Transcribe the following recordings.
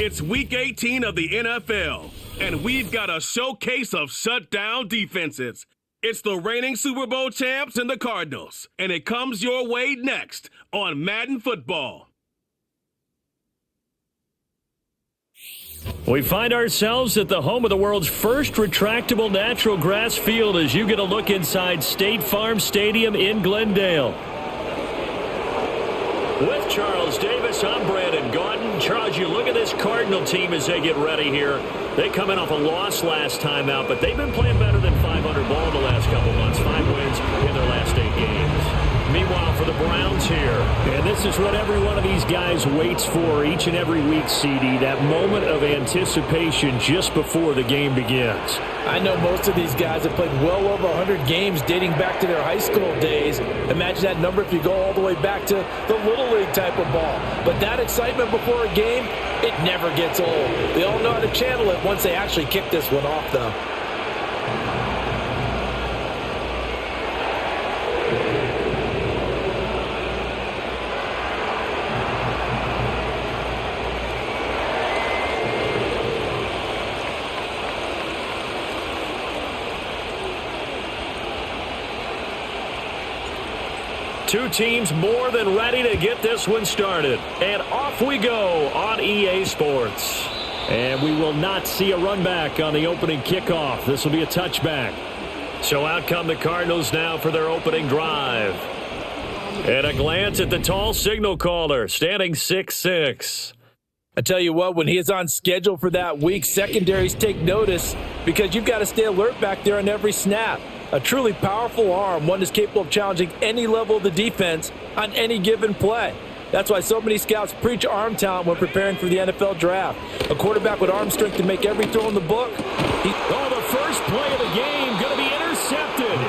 It's Week 18 of the NFL, and we've got a showcase of shutdown defenses. It's the reigning Super Bowl champs and the Cardinals, and it comes your way next on Madden Football. We find ourselves at the home of the world's first retractable natural grass field as you get a look inside State Farm Stadium in Glendale. With Charles Davis, I'm Brandon Gaudin. Charles, you look at this Cardinal team as they get ready here. They come in off a loss last time out, but they've been playing better than 500 ball the last couple months. 5 wins in their last 8 games. Meanwhile, for the Browns here, and this is what every one of these guys waits for each and every week, CD, that moment of anticipation just before the game begins. I know most of these guys have played well over 100 games dating back to their high school days. Imagine that number if you go all the way back to the Little League type of ball. But that excitement before a game, it never gets old. They all know how to channel it once they actually kick this one off, though. Two teams more than ready to get this one started. And off we go on EA Sports. And we will not see a run back on the opening kickoff. This will be a touchback. So out come the Cardinals now for their opening drive. And a glance at the tall signal caller, standing 6'6". I tell you what, when he is on schedule for that week, secondaries take notice because you've got to stay alert back there on every snap. A truly powerful arm, one is capable of challenging any level of the defense on any given play. That's why so many scouts preach arm talent when preparing for the NFL draft. A quarterback with arm strength to make every throw in the book. The first play of the game going to be intercepted.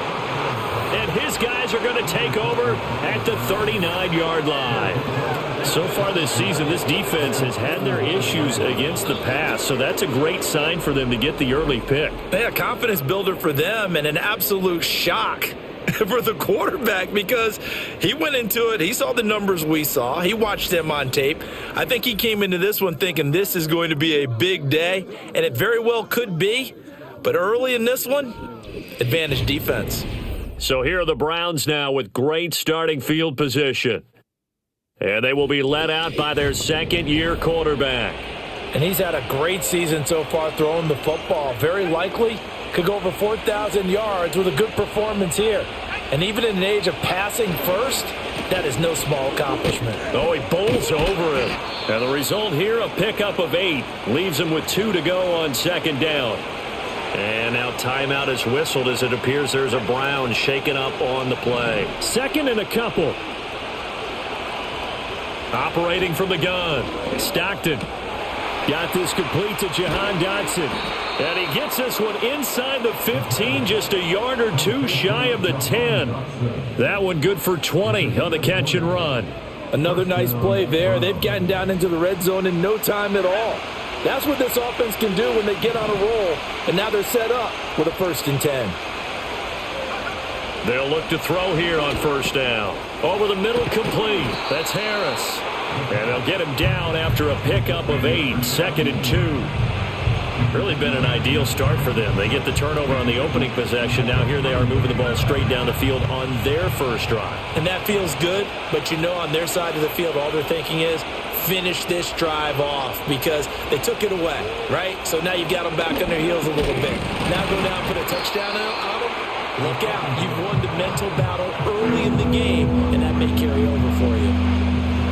And his guys are going to take over at the 39-yard line. So far this season, this defense has had their issues against the pass, so that's a great sign for them to get the early pick. Yeah, confidence builder for them and an absolute shock for the quarterback because he went into it. He saw the numbers we saw. He watched them on tape. I think he came into this one thinking this is going to be a big day, and it very well could be. But early in this one, advantage defense. So here are the Browns now with great starting field position. And they will be led out by their second-year quarterback. And he's had a great season so far throwing the football. Very likely could go over 4,000 yards with a good performance here. And even in an age of passing first, that is no small accomplishment. Oh, he bowls over him. And the result here, a pickup of 8. Leaves him with 2 to go on second down. And now timeout is whistled as it appears there's a Brown shaken up on the play. Second and a couple. Operating from the gun, Stockton got this complete to Jahan Dotson. And he gets this one inside the 15, just a yard or 2 shy of the 10. That one good for 20 on the catch and run. Another nice play there. They've gotten down into the red zone in no time at all. That's what this offense can do when they get on a roll. And now they're set up with a 1st and 10. They'll look to throw here on first down. Over the middle, complete. That's Harris. And they'll get him down after a pickup of 8. 2nd and 2. Really been an ideal start for them. They get the turnover on the opening possession. Now here they are moving the ball straight down the field on their first drive. And that feels good, but you know on their side of the field, all they're thinking is, finish this drive off because they took it away, right? So now you've got them back on their heels a little bit. Now go down, put a touchdown on them. Look out. You've won the mental battle early in the game, and that may carry over for you.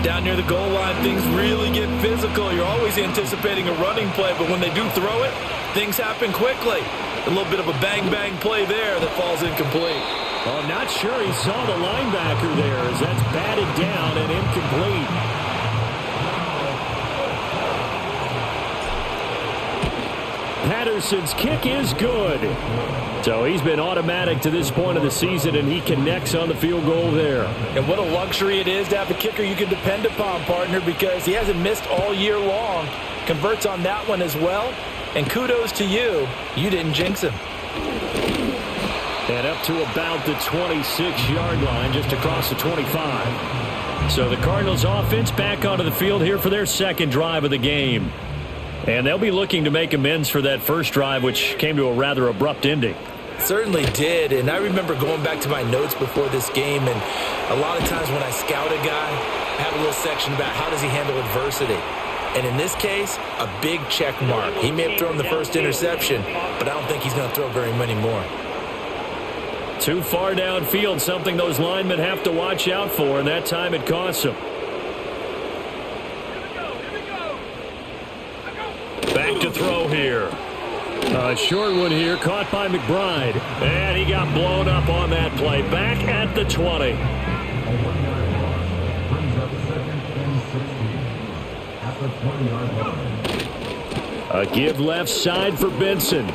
Down near the goal line, things really get physical. You're always anticipating a running play, but when they do throw it, things happen quickly. A little bit of a bang-bang play there that falls incomplete. Well, I'm not sure he saw the linebacker there as that's batted down and incomplete. Patterson's kick is good. So he's been automatic to this point of the season, and he connects on the field goal there. And what a luxury it is to have a kicker you can depend upon, partner, because he hasn't missed all year long. Converts on that one as well. And kudos to you. You didn't jinx him. And up to about the 26-yard line, just across the 25. So the Cardinals offense back onto the field here for their second drive of the game. And they'll be looking to make amends for that first drive, which came to a rather abrupt ending. Certainly did, and I remember going back to my notes before this game, and a lot of times when I scout a guy, I have a little section about how does he handle adversity. And in this case, a big check mark. He may have thrown the first interception, but I don't think he's going to throw very many more. Too far downfield, something those linemen have to watch out for, and that time it costs them. Back to throw here. A short one here, caught by McBride. And he got blown up on that play. Back at the 20. A give left side for Benson.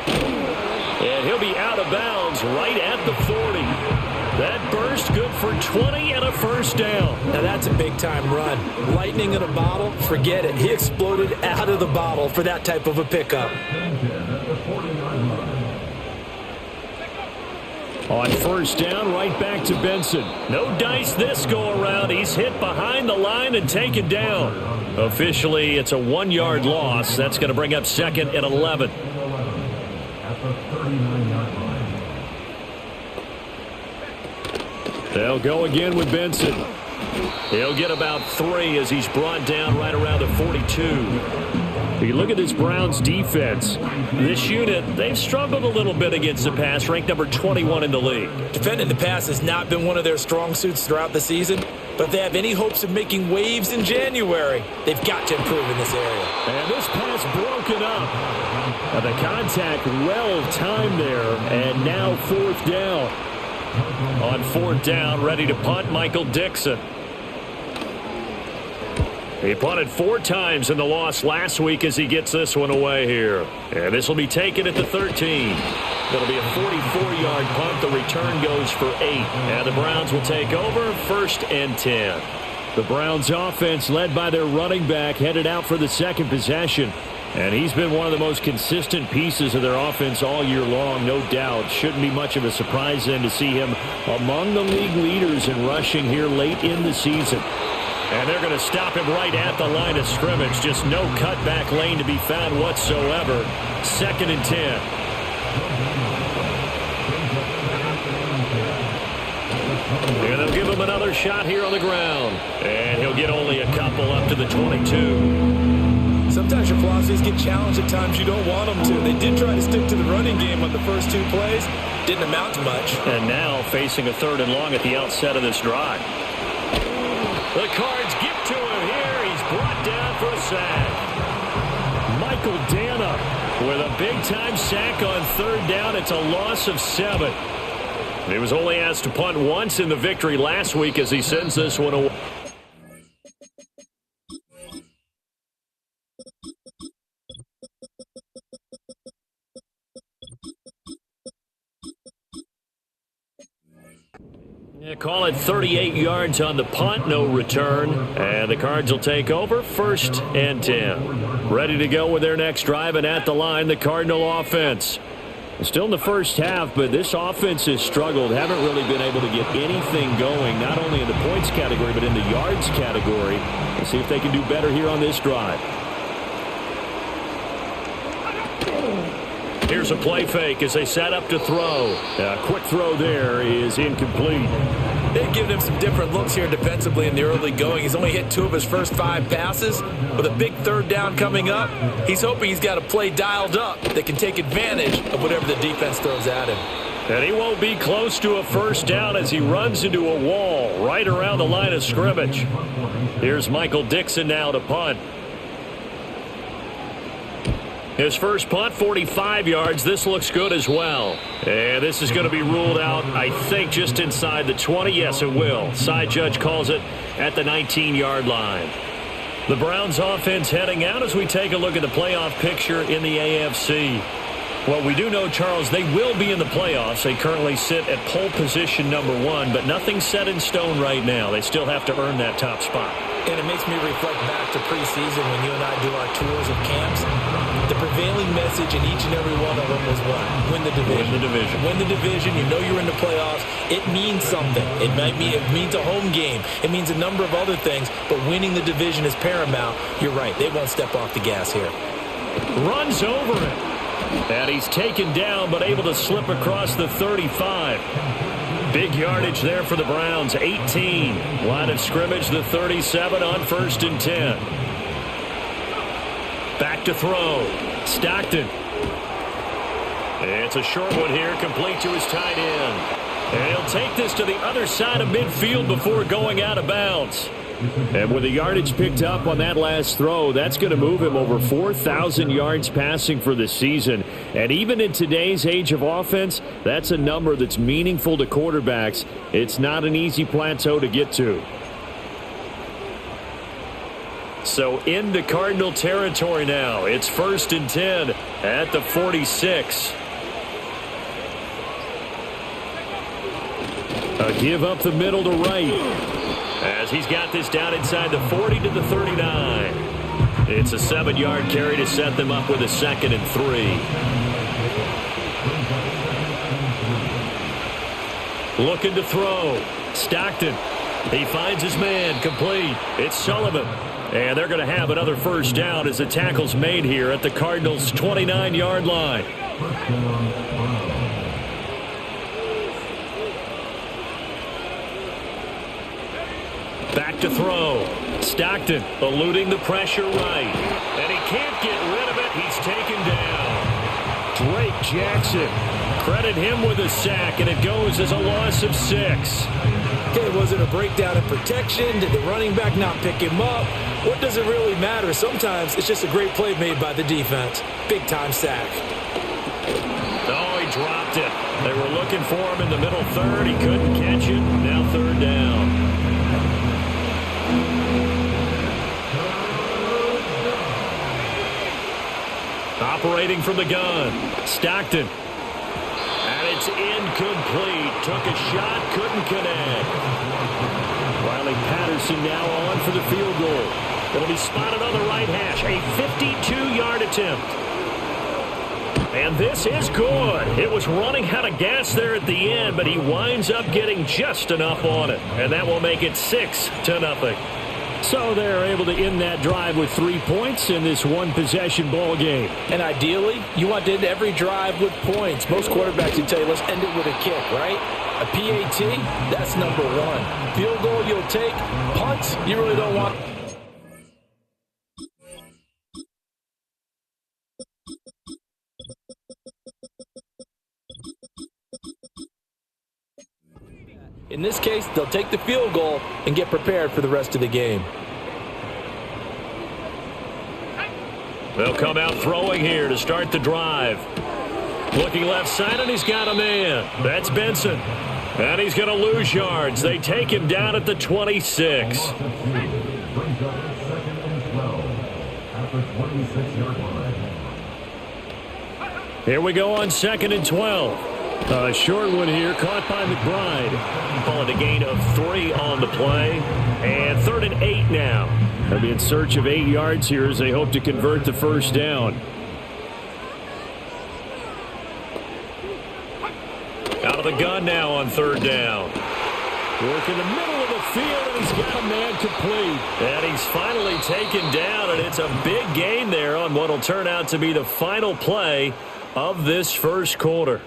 And he'll be out of bounds right at the 40. That burst good for 20 and a first down. Now that's a big-time run. Lightning in a bottle, forget it. He exploded out of the bottle for that type of a pickup. On first down, right back to Benson. No dice this go-around. He's hit behind the line and taken down. Officially, it's a 1-yard loss. That's going to bring up second and 11. They'll go again with Benson. He'll get about 3 as he's brought down right around the 42. You look at this Browns defense. This unit, they've struggled a little bit against the pass, ranked number 21 in the league. Defending the pass has not been one of their strong suits throughout the season, but if they have any hopes of making waves in January, they've got to improve in this area. And this pass broken up. The contact well timed there, and now fourth down. On fourth down, ready to punt, Michael Dixon. He punted 4 times in the loss last week as he gets this one away here. And this will be taken at the 13. It'll be a 44-yard punt. The return goes for 8. And the Browns will take over, first and 10. The Browns offense, led by their running back, headed out for the second possession. And he's been one of the most consistent pieces of their offense all year long, no doubt. Shouldn't be much of a surprise then to see him among the league leaders in rushing here late in the season. And they're going to stop him right at the line of scrimmage. Just no cutback lane to be found whatsoever. Second and 10. And they'll give him another shot here on the ground. And he'll get only a couple up to the 22. Sometimes your philosophies get challenged at times you don't want them to. They did try to stick to the running game on the first 2 plays. Didn't amount to much. And now facing a 3rd and long at the outset of this drive. The Cards get to him here. He's brought down for a sack. Michael Dana with a big-time sack on 3rd down. It's a loss of 7. He was only asked to punt once in the victory last week as he sends this one away. Call it 38 yards on the punt, no return. And the Cards will take over, first and 10. Ready to go with their next drive, and at the line, the Cardinal offense. Still in the first half, but this offense has struggled. Haven't really been able to get anything going, not only in the points category, but in the yards category. Let's see if they can do better here on this drive. Here's a play fake as they set up to throw. A quick throw there is incomplete. They've given him some different looks here defensively in the early going. He's only hit 2 of his first 5 passes. With a big 3rd down coming up, he's hoping he's got a play dialed up that can take advantage of whatever the defense throws at him. And he won't be close to a first down as he runs into a wall right around the line of scrimmage. Here's Michael Dixon now to punt. His first punt, 45 yards. This looks good as well. And this is going to be ruled out, I think, just inside the 20. Yes, it will. Side judge calls it at the 19-yard line. The Browns offense heading out as we take a look at the playoff picture in the AFC. Well, we do know, Charles, they will be in the playoffs. They currently sit at pole position number 1, but nothing's set in stone right now. They still have to earn that top spot. And it makes me reflect back to preseason when you and I do our tours of camps. The prevailing message in each and every one of them was what? Win the division. Win the division. Win the division. You know you're in the playoffs. It means something. It means a home game. It means a number of other things, but winning the division is paramount. You're right. They won't step off the gas here. Runs over it. And he's taken down, but able to slip across the 35. Big yardage there for the Browns, 18. Line of scrimmage, the 37 on 1st and 10. Back to throw. Stockton. It's a short one here, complete to his tight end. And he'll take this to the other side of midfield before going out of bounds. And with the yardage picked up on that last throw, that's going to move him over 4,000 yards passing for the season. And even in today's age of offense, that's a number that's meaningful to quarterbacks. It's not an easy plateau to get to. So into Cardinal territory now. It's 1st and 10 at the 46. A give up the middle to right. As he's got this down inside the 40 to the 39. It's a 7-yard carry to set them up with a 2nd and 3. Looking to throw. Stockton. He finds his man, complete. It's Sullivan. And they're going to have another first down as the tackle's made here at the Cardinals' 29-yard line. Back to throw. Stockton eluding the pressure right. And he can't get rid of it. He's taken down. Drake Jackson. Credit him with a sack, and it goes as a loss of 6. Okay, was it a breakdown in protection? Did the running back not pick him up? What does it really matter? Sometimes it's just a great play made by the defense. Big-time sack. Oh, he dropped it. They were looking for him in the middle third. He couldn't catch it. Now 3rd down. Operating from the gun. Stockton. And it's incomplete. Took a shot, couldn't connect. Riley Patterson now on for the field goal. It'll be spotted on the right hash. A 52-yard attempt. And this is good. It was running out of gas there at the end, but he winds up getting just enough on it. And that will make it 6-0. So they're able to end that drive with 3 points in this one-possession ball game. And ideally, you want to end every drive with points. Most quarterbacks would tell you, let's end it with a kick, right? A PAT, that's number 1. Field goal you'll take. Punts, you really don't want. In this case, they'll take the field goal and get prepared for the rest of the game. They'll come out throwing here to start the drive. Looking left side, and he's got a man. That's Benson. And he's going to lose yards. They take him down at the 26. Here we go on 2nd and 12. A short one here, caught by McBride. Call it a gain of 3 on the play. And 3rd and 8 now. They'll be in search of 8 yards here as they hope to convert the first down. Out of the gun now on 3rd down. Work in the middle of the field, and he's got a man complete. And he's finally taken down, and it's a big gain there on what will turn out to be the final play of this first quarter.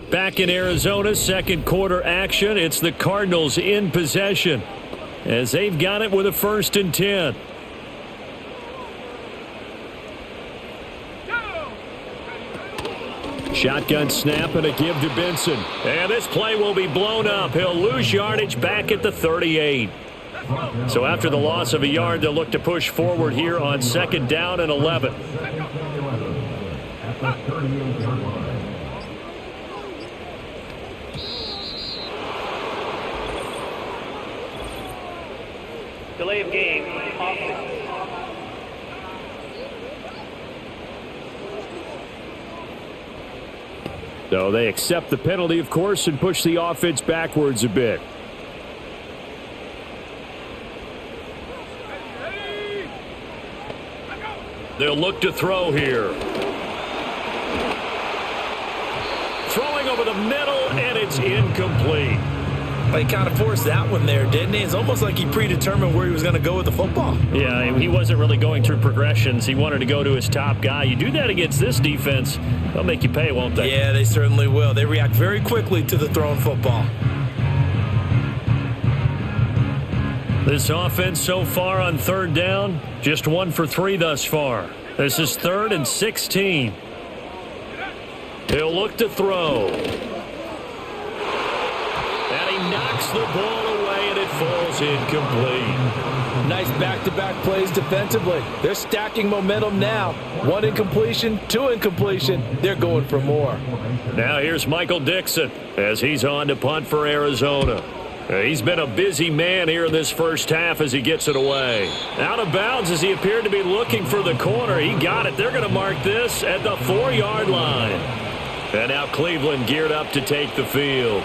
Back in Arizona, 2nd quarter action. It's the Cardinals in possession as they've got it with a 1st and 10. Shotgun snap and a give to Benson. And this play will be blown up. He'll lose yardage back at the 38. So after the loss of a yard, they'll look to push forward here on 2nd down and 11. Delay of game. So they accept the penalty, of course, and push the offense backwards a bit. They'll look to throw here. Throwing over the middle, and it's incomplete. He kind of forced that one there, didn't he? It's almost like he predetermined where he was going to go with the football. Yeah, he wasn't really going through progressions. He wanted to go to his top guy. You do that against this defense, they'll make you pay, won't they? Yeah, they certainly will. They react very quickly to the thrown football. This offense so far on third down, just 1 for 3 thus far. This is 3rd and 16. He'll look to throw. And he knocks the ball away, and it falls incomplete. Nice back-to-back plays defensively. They're stacking momentum now. 1 incompletion, 2 incompletion. They're going for more. Now here's Michael Dixon as he's on to punt for Arizona. He's been a busy man here in this first half as he gets it away. Out of bounds as he appeared to be looking for the corner. He got it. They're going to mark this at the 4-yard line. And now Cleveland geared up to take the field.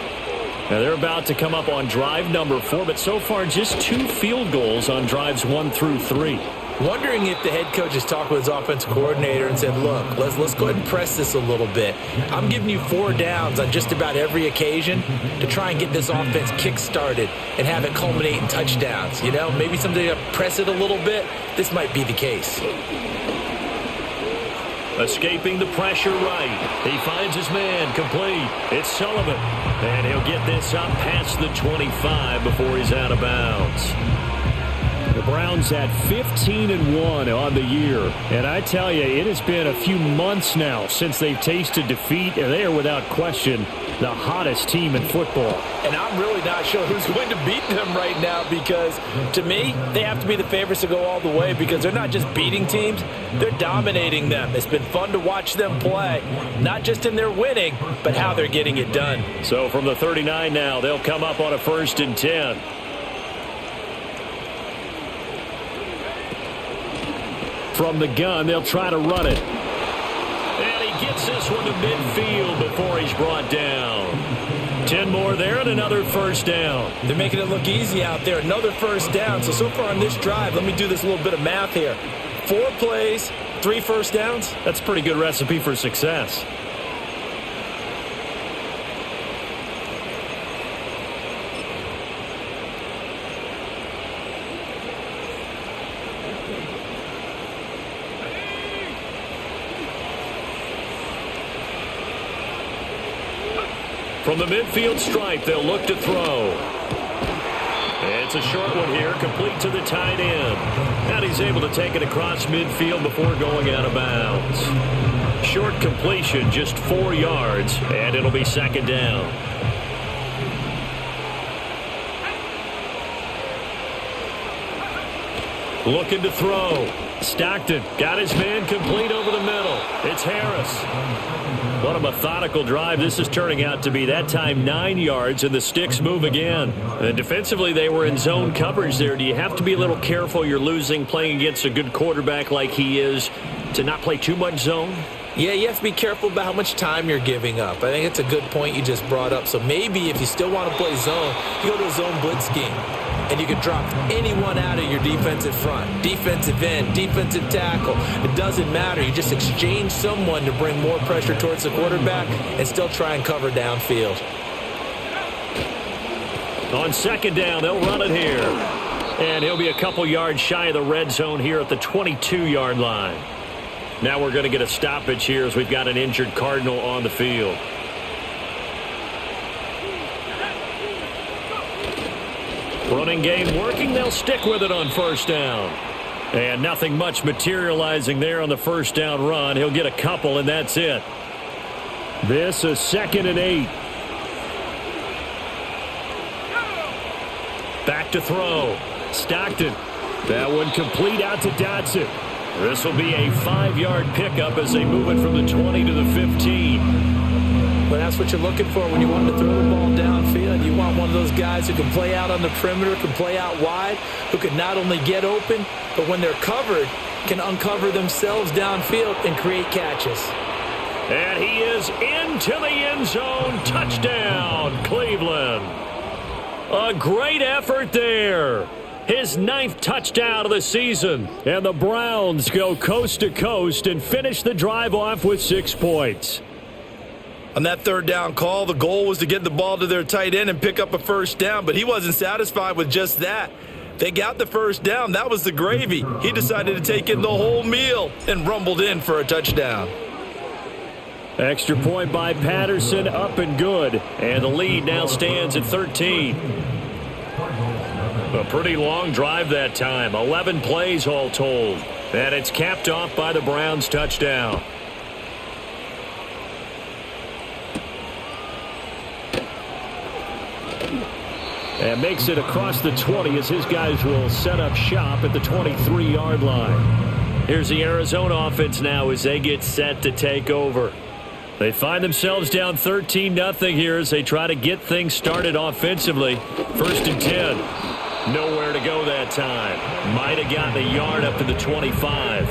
Now they're about to come up on drive number 4, but so far just 2 field goals on drives 1 through 3. Wondering if the head coach has talked with his offensive coordinator and said, look, let's go ahead and press this a little bit. I'm giving you 4 downs on just about every occasion to try and get this offense kick-started and have it culminate in touchdowns. You know, maybe something to press it a little bit. This might be the case. Escaping the pressure right. He finds his man complete. It's Sullivan. And he'll get this up past the 25 before he's out of bounds. The Browns at 15-1 on the year. And I tell you, it has been a few months now since they've tasted defeat, and they are without question the hottest team in football. And I'm really not sure who's going to beat them right now because, to me, they have to be the favorites to go all the way because they're not just beating teams, they're dominating them. It's been fun to watch them play, not just in their winning, but how they're getting it done. So from the 39 now, they'll come up on a 1st and 10. From the gun, they'll try to run it. And he gets this one to midfield before he's brought down. 10 more there and another 1st down. They're making it look easy out there. Another 1st down. So far on this drive, let me do this little bit of math here. 4 plays, 3 1st downs. That's a pretty good recipe for success. From the midfield stripe, they'll look to throw. It's a short one here, complete to the tight end. And he's able to take it across midfield before going out of bounds. Short completion, just 4 yards, and it'll be 2nd down. Looking to throw. Stockton got his man complete over the middle. It's Harris. What a methodical drive this is turning out to be. That time 9 yards, and the sticks move again. And defensively, they were in zone coverage there. Do you have to be a little careful? You're losing, playing against a good quarterback like he is, to not play too much zone? Yeah, you have to be careful about how much time you're giving up. I think it's a good point you just brought up. So maybe if you still want to play zone, you go to a zone blitz scheme. And you can drop anyone out of your defensive front, defensive end, defensive tackle. It doesn't matter. You just exchange someone to bring more pressure towards the quarterback and still try and cover downfield. On 2nd down, they'll run it here. And he'll be a couple yards shy of the red zone here at the 22-yard line. Now we're going to get a stoppage here as we've got an injured Cardinal on the field. Running game working. They'll stick with it on 1st down. And nothing much materializing there on the 1st down run. He'll get a couple, and that's it. This is 2nd and 8. Back to throw. Stockton. That one complete out to Dotson. This will be a 5-yard pickup as they move it from the 20 to the 15. But that's what you're looking for when you want to throw the ball downfield. You want one of those guys who can play out on the perimeter, can play out wide, who can not only get open, but when they're covered, can uncover themselves downfield and create catches. And he is into the end zone. Touchdown, Cleveland. A great effort there. His 9th touchdown of the season. And the Browns go coast to coast and finish the drive off with 6 points. On that third down call, the goal was to get the ball to their tight end and pick up a first down, but he wasn't satisfied with just that. They got the first down. That was the gravy. He decided to take in the whole meal and rumbled in for a touchdown. Extra point by Patterson, up and good. And the lead now stands at 13. A pretty long drive that time. 11 plays all told. And it's capped off by the Browns' touchdown. And makes it across the 20 as his guys will set up shop at the 23-yard line. Here's the Arizona offense now as they get set to take over. They find themselves down 13-0 here as they try to get things started offensively. 1st and 10. Nowhere to go that time. Might have gotten a yard up to the 25.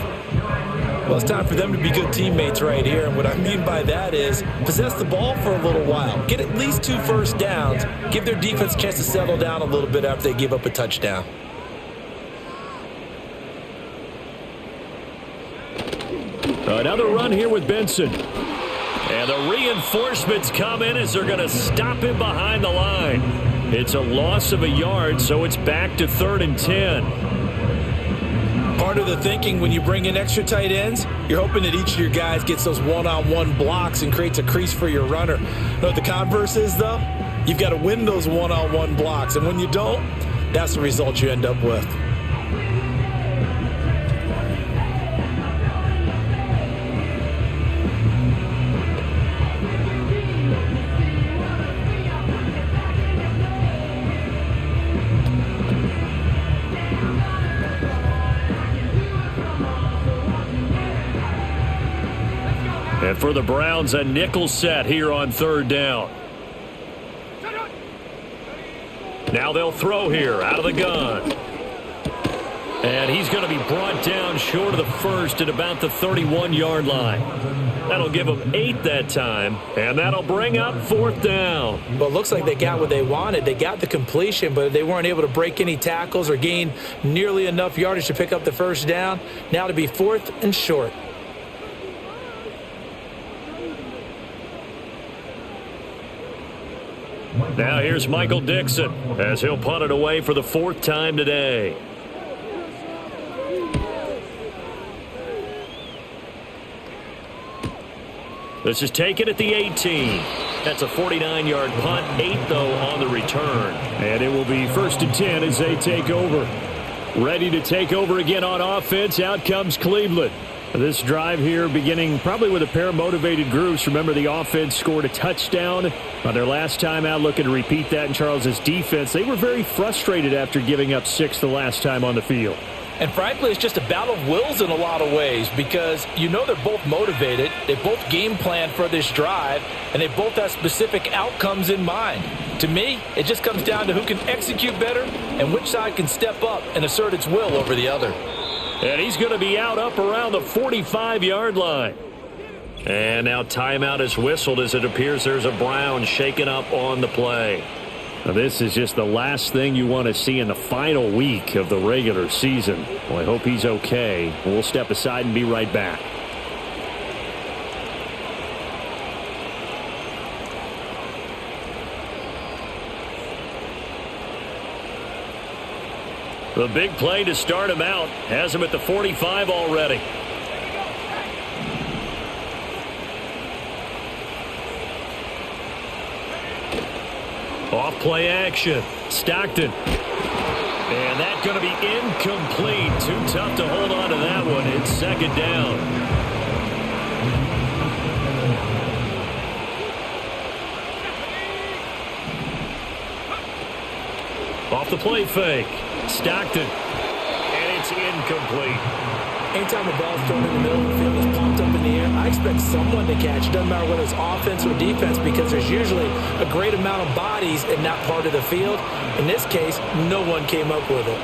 Well, it's time for them to be good teammates right here. And what I mean by that is possess the ball for a little while. Get at least 2 first downs. Give their defense a chance to settle down a little bit after they give up a touchdown. Another run here with Benson. And the reinforcements come in as they're going to stop him behind the line. It's a loss of a yard, so it's back to 3rd and 10. Part of the thinking when you bring in extra tight ends, you're hoping that each of your guys gets those one-on-one blocks and creates a crease for your runner. You know what the converse is, though? You've got to win those one-on-one blocks, and when you don't, that's the result you end up with. And for the Browns, a nickel set here on 3rd down. Now they'll throw here out of the gun. And he's going to be brought down short of the first at about the 31-yard line. That'll give them 8 that time, and that'll bring up 4th down. Well, it looks like they got what they wanted. They got the completion, but they weren't able to break any tackles or gain nearly enough yardage to pick up the first down. Now to be 4th and short. Now here's Michael Dixon as he'll punt it away for the 4th time today. This is taken at the 18. That's a 49-yard punt, 8 though on the return. And it will be 1st and 10 as they take over. Ready to take over again on offense. Out comes Cleveland. This drive here beginning probably with a pair of motivated groups. Remember, the offense scored a touchdown on their last time out, looking to repeat that in Charles's defense. They were very frustrated after giving up 6 the last time on the field. And frankly, it's just a battle of wills in a lot of ways because you know they're both motivated. They both game plan for this drive, and they both have specific outcomes in mind. To me, it just comes down to who can execute better and which side can step up and assert its will over the other. And he's going to be out up around the 45-yard line. And now timeout is whistled as it appears there's a Brown shaken up on the play. Now this is just the last thing you want to see in the final week of the regular season. Well, I hope he's okay. We'll step aside and be right back. The big play to start him out has him at the 45 already. Off play action. Stockton. And that's going to be incomplete. Too tough to hold on to that one. It's 2nd down. Off the play fake. Stockton. And it's incomplete. Anytime a ball's thrown in the middle of the field and it's popped up in the air, I expect someone to catch. It doesn't matter whether it's offense or defense because there's usually a great amount of bodies in that part of the field. In this case, no one came up with it.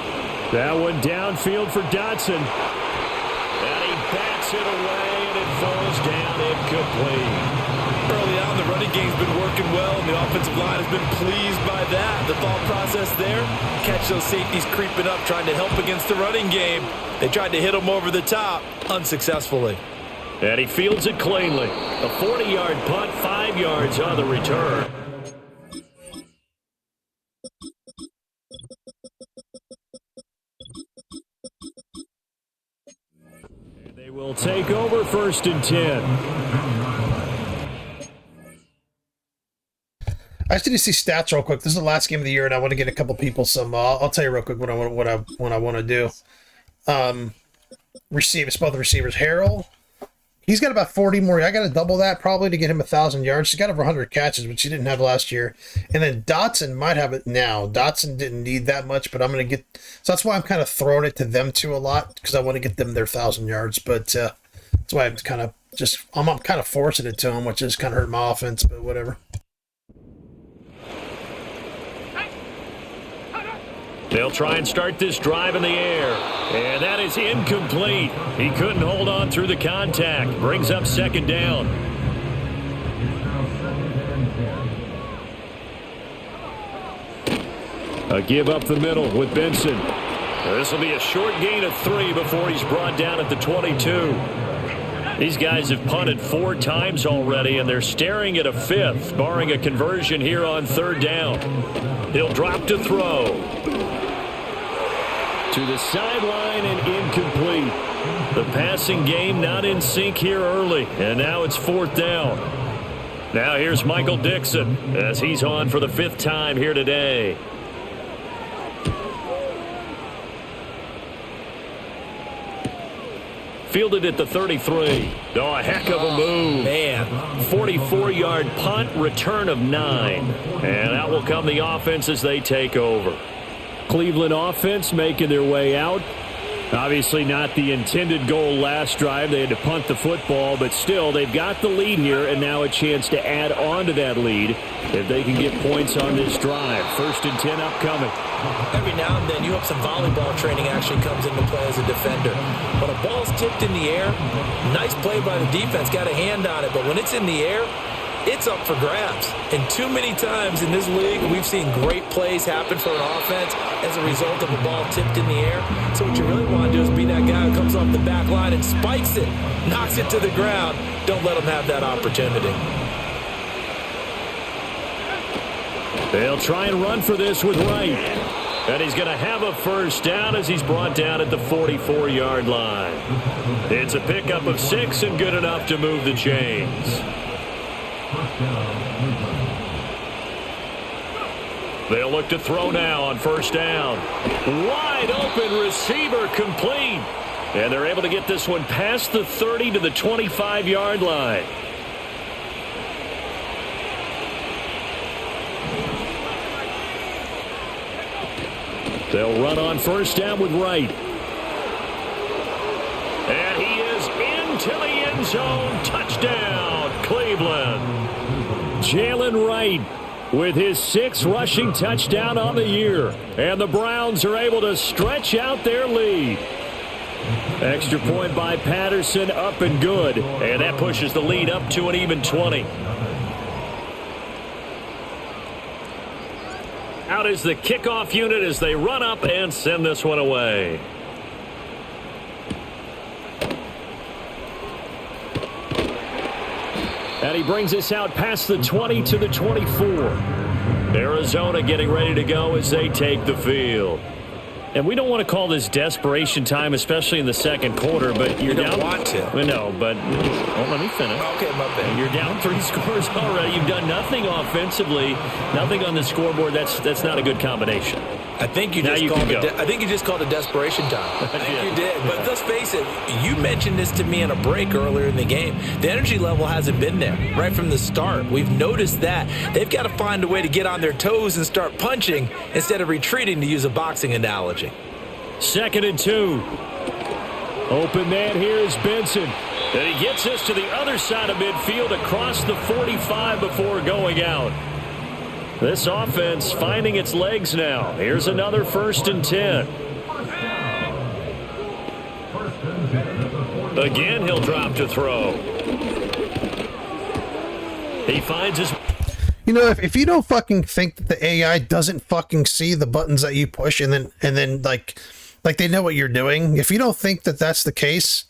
That one downfield for Dotson. And he bats it away, and it falls down incomplete. Early on, the running game's been working well, and the offensive line has been pleased by that. The thought process there, catch those safeties creeping up, trying to help against the running game. They tried to hit him over the top, unsuccessfully. And he fields it cleanly. A 40-yard punt, 5 yards on the return. And they will take over 1st and 10. I just need to see stats real quick. This is the last game of the year, and I want to get a couple people some. I'll tell you real quick what I want to do. Receivers, both receivers. Harrell, he's got about 40 more. I got to double that probably to get him 1,000 yards. He's got over 100 catches, which he didn't have last year. And then Dotson might have it now. Dotson didn't need that much, but I'm going to get. So that's why I'm kind of throwing it to them two a lot, because I want to get them their 1,000 yards. But that's why I'm kind of forcing it to them, which is kind of hurting my offense, but whatever. They'll try and start this drive in the air. And that is incomplete. He couldn't hold on through the contact. Brings up 2nd down. A give up the middle with Benson. This will be a short gain of 3 before he's brought down at the 22. These guys have punted 4 times already, and they're staring at a 5th, barring a conversion here on 3rd down. He'll drop to throw. To the sideline and incomplete. The passing game not in sync here early, and now it's 4th down. Now here's Michael Dixon as he's on for the 5th time here today. Fielded at the 33. Oh, a heck of a move. Man. 44-yard punt, return of 9. And out will come the offense as they take over. Cleveland offense making their way out. Obviously not the intended goal last drive. They had to punt the football, but still they've got the lead here, and now a chance to add on to that lead if they can get points on this drive. 1st and 10 upcoming. Every now and then you hope some volleyball training actually comes into play as a defender. When a ball's tipped in the air, nice play by the defense, got a hand on it, but when it's in the air, it's up for grabs. And too many times in this league, we've seen great plays happen for an offense as a result of a ball tipped in the air. So what you really want to do is be that guy who comes off the back line and spikes it, knocks it to the ground. Don't let them have that opportunity. They'll try and run for this with Wright. And he's going to have a 1st down as he's brought down at the 44-yard line. It's a pickup of 6 and good enough to move the chains. They'll look to throw now on 1st down. Wide open receiver complete. And they're able to get this one past the 30 to the 25-yard line. They'll run on 1st down with Wright. And he is into the end zone. Touchdown, Cleveland. Jalen Wright with his 6th rushing touchdown on the year. And the Browns are able to stretch out their lead. Extra point by Patterson, up and good. And that pushes the lead up to an even 20. Out is the kickoff unit as they run up and send this one away. And he brings us out past the 20 to the 24. Arizona getting ready to go as they take the field. And we don't want to call this desperation time, especially in the 2nd quarter, but you're down. You don't want to. No, but let me finish. Okay, my bad. You're down 3 scores already. You've done nothing offensively, nothing on the scoreboard. That's not a good combination. I think you just called it desperation time. I think you did. But let's face it, you mentioned this to me in a break earlier in the game. The energy level hasn't been there right from the start. We've noticed that. They've got to find a way to get on their toes and start punching instead of retreating, to use a boxing analogy. 2nd and 2. Open man here is Benson. And he gets us to the other side of midfield across the 45 before going out. This offense finding its legs now. Here's another 1st and 10. Again, he'll drop to throw. He finds his... You know, if you don't fucking think that the AI doesn't fucking see the buttons that you push and then like they know what you're doing, if you don't think that that's the case,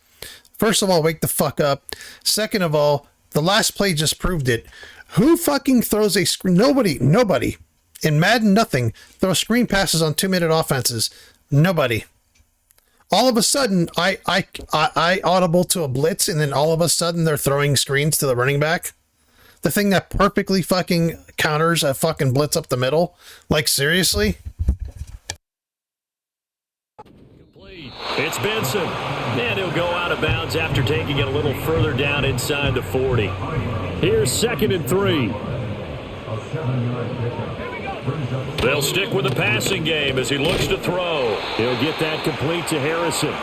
first of all, wake the fuck up. Second of all, the last play just proved it. Who fucking throws a screen? Nobody. In Madden, nothing. Throw screen passes on 2-minute offenses. Nobody. All of a sudden, I audible to a blitz, and then all of a sudden they're throwing screens to the running back. The thing that perfectly fucking counters a fucking blitz up the middle. Like, seriously? It's Benson. And he'll go out of bounds after taking it a little further down inside the 40. Here's 2nd and 3. They'll stick with the passing game as he looks to throw. He'll get that complete to Harrison.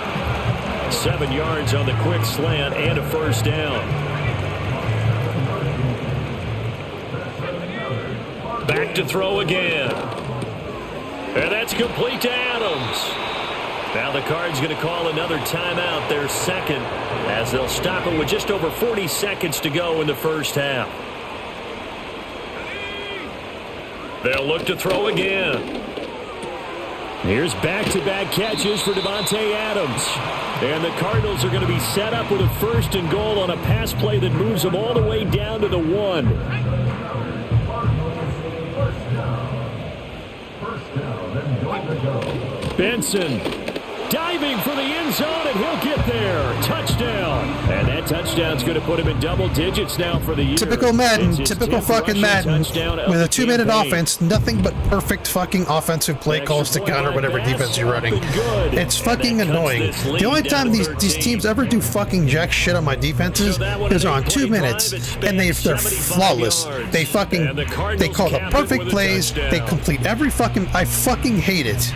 7 yards on the quick slant and a first down. Back to throw again. And that's complete to Adams. Now the Cards going to call another timeout, their second, as they'll stop it with just over 40 seconds to go in the first half. They'll look to throw again. Here's back-to-back catches for Devontae Adams. And the Cardinals are going to be set up with a 1st and goal on a pass play that moves them all the way down to the 1. Benson diving for the end zone, and he'll get there. Touchdown. And that touchdown's going to put him in double digits now for the year. Typical Madden. Typical fucking Madden. With a 2-minute offense, nothing but perfect fucking offensive play calls to counter whatever defense you're running. It's fucking annoying. The only time these teams ever do fucking jack shit on my defenses is on 2 minutes, and they're flawless. They call the perfect plays. They complete every fucking... I fucking hate it.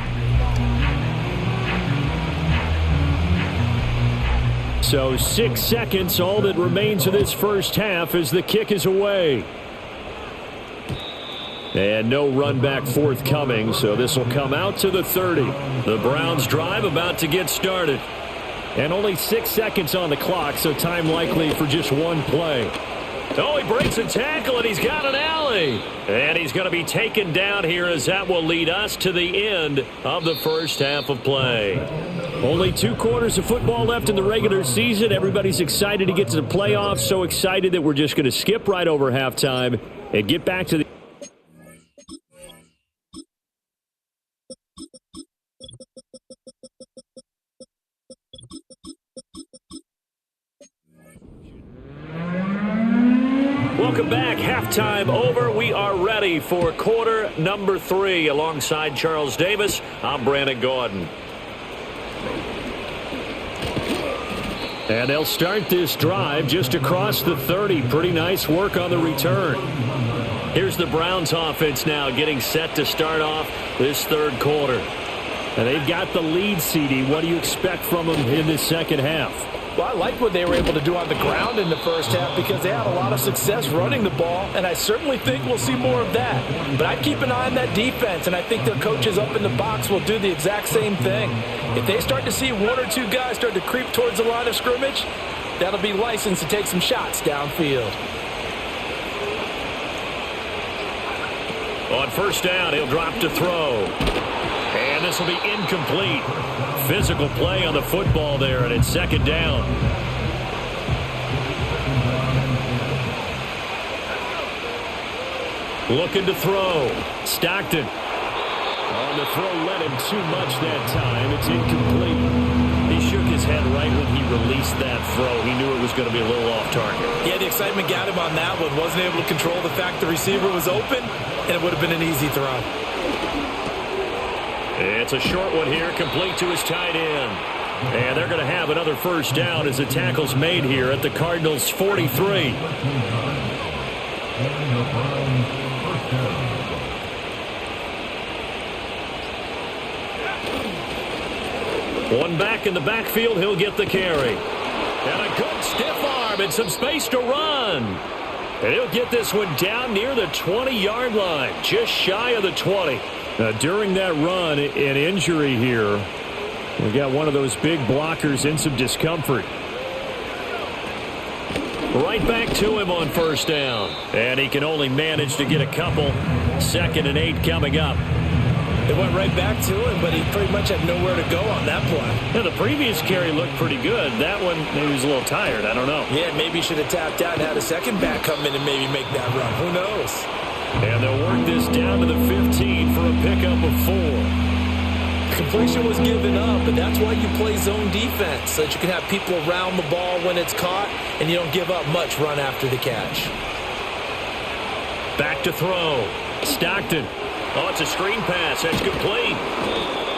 So 6 seconds, all that remains of this first half as the kick is away. And no run back forthcoming, so this will come out to the 30. The Browns drive about to get started. And only 6 seconds on the clock, so time likely for just one play. Oh, he breaks a tackle, and he's got an alley. And he's going to be taken down here as that will lead us to the end of the first half of play. Only 2 quarters of football left in the regular season. Everybody's excited to get to the playoffs, so excited that we're just going to skip right over halftime and get back to the... Welcome back. Halftime over. We are ready for quarter number 3. Alongside Charles Davis, I'm Brandon Gordon. And they'll start this drive just across the 30. Pretty nice work on the return. Here's the Browns offense now getting set to start off this third quarter. And they've got the lead, CD. What do you expect from them in this second half? Well, I like what they were able to do on the ground in the first half because they had a lot of success running the ball, and I certainly think we'll see more of that. But I'd keep an eye on that defense, and I think their coaches up in the box will do the exact same thing. If they start to see 1 or 2 guys start to creep towards the line of scrimmage, that'll be licensed to take some shots downfield. On first down, he'll drop to throw. And this will be incomplete. Physical play on the football there, and it's second down. Looking to throw. Stockton. On the throw, led him too much that time. It's incomplete. He shook his head right when he released that throw. He knew it was going to be a little off target. Yeah, the excitement got him on that one. Wasn't able to control the fact the receiver was open, and it would have been an easy throw. It's a short one here, complete to his tight end. And they're going to have another first down as the tackle's made here at the Cardinals' 43. One back in the backfield, he'll get the carry. And a good stiff arm and some space to run. And he'll get this one down near the 20-yard line, just shy of the 20. During that run, an injury here. We got one of those big blockers in some discomfort. Right back to him on first down. And he can only manage to get a couple. 2nd and 8 coming up. It went right back to him, but he pretty much had nowhere to go on that play. Yeah, the previous carry looked pretty good. That one, maybe he was a little tired. I don't know. Yeah, maybe he should have tapped out and had a second back come in and maybe make that run. Who knows? And they'll work this down to the 15 for a pickup of 4. Completion was given up, but that's why you play zone defense, so that you can have people around the ball when it's caught, and you don't give up much run after the catch. Back to throw. Stockton. Oh, it's a screen pass. That's complete.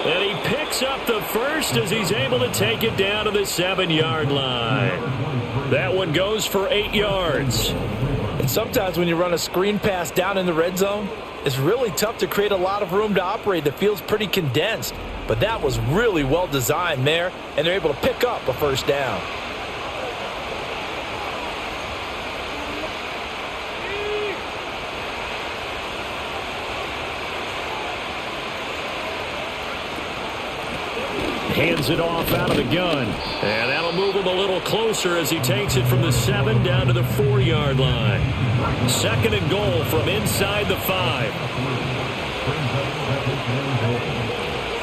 And he picks up the first as he's able to take it down to the 7-yard line. That one goes for 8 yards. And sometimes when you run a screen pass down in the red zone, it's really tough to create a lot of room to operate. The field's pretty condensed. But that was really well designed there, and they're able to pick up a first down. Hands it off out of the gun. And that'll move him a little closer as he takes it from the 7 down to the 4-yard line. 2nd and goal from inside the 5.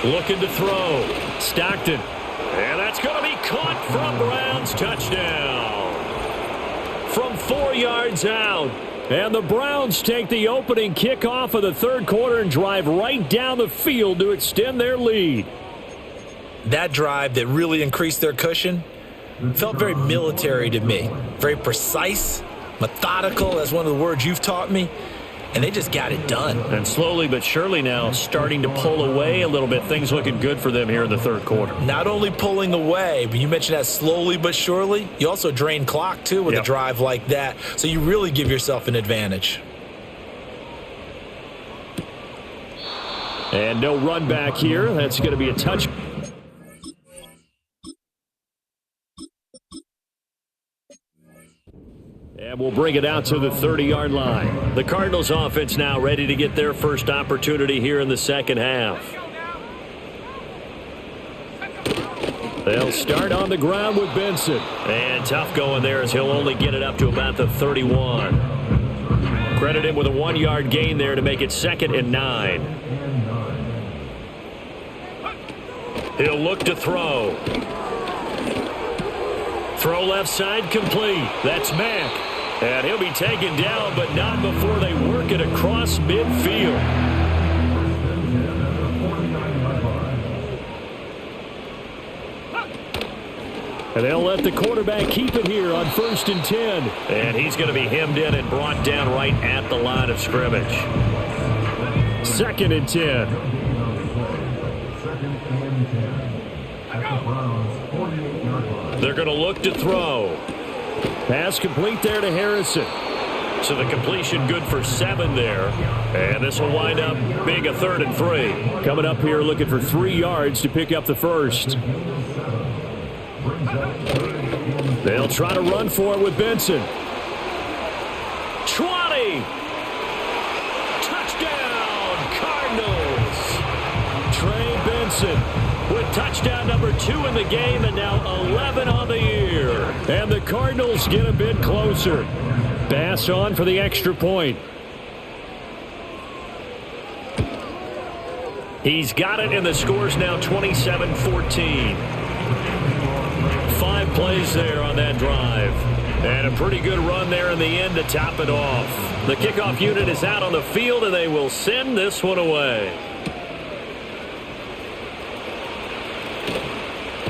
Looking to throw. Stockton. And that's going to be caught from Browns. Touchdown. From 4 yards out. And the Browns take the opening kickoff of the third quarter and drive right down the field to extend their lead. That drive that really increased their cushion felt very military to me. Very precise, methodical. That's one of the words you've taught me. And they just got it done. And slowly but surely now starting to pull away a little bit. Things looking good for them here in the third quarter. Not only pulling away, but you mentioned that slowly but surely. You also drain clock, too, with a drive like that. So you really give yourself an advantage. And no run back here. That's going to be a touch. And we'll bring it out to the 30-yard line. The Cardinals offense now ready to get their first opportunity here in the second half. They'll start on the ground with Benson. And tough going there as he'll only get it up to about the 31. Credit him with a 1-yard gain there to make it 2nd and 9. He'll look to throw. Throw left side complete. That's Mack. And he'll be taken down, but not before they work it across midfield. And they'll let the quarterback keep it here on 1st and 10. And he's going to be hemmed in and brought down right at the line of scrimmage. 2nd and 10. They're going to look to throw. Pass complete there to Harrison. So the completion good for 7 there. And this will wind up being a 3rd and 3. Coming up here looking for 3 yards to pick up the first. They'll try to run for it with Benson. 20. Touchdown, Cardinals. Trey Benson with touchdown number 2 in the game and now 11 on the year. And the Cardinals get a bit closer. Bass on for the extra point. He's got it, and the score's now 27-14. 5 plays there on that drive. And a pretty good run there in the end to top it off. The kickoff unit is out on the field, and they will send this one away.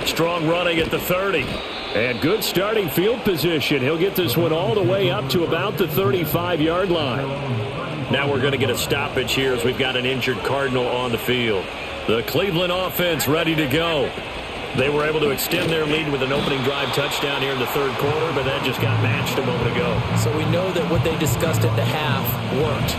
Strong running at the 30. And good starting field position. He'll get this one all the way up to about the 35-yard line. Now we're going to get a stoppage here as we've got an injured Cardinal on the field. The Cleveland offense ready to go. They were able to extend their lead with an opening drive touchdown here in the third quarter, but that just got matched a moment ago. So we know that what they discussed at the half worked.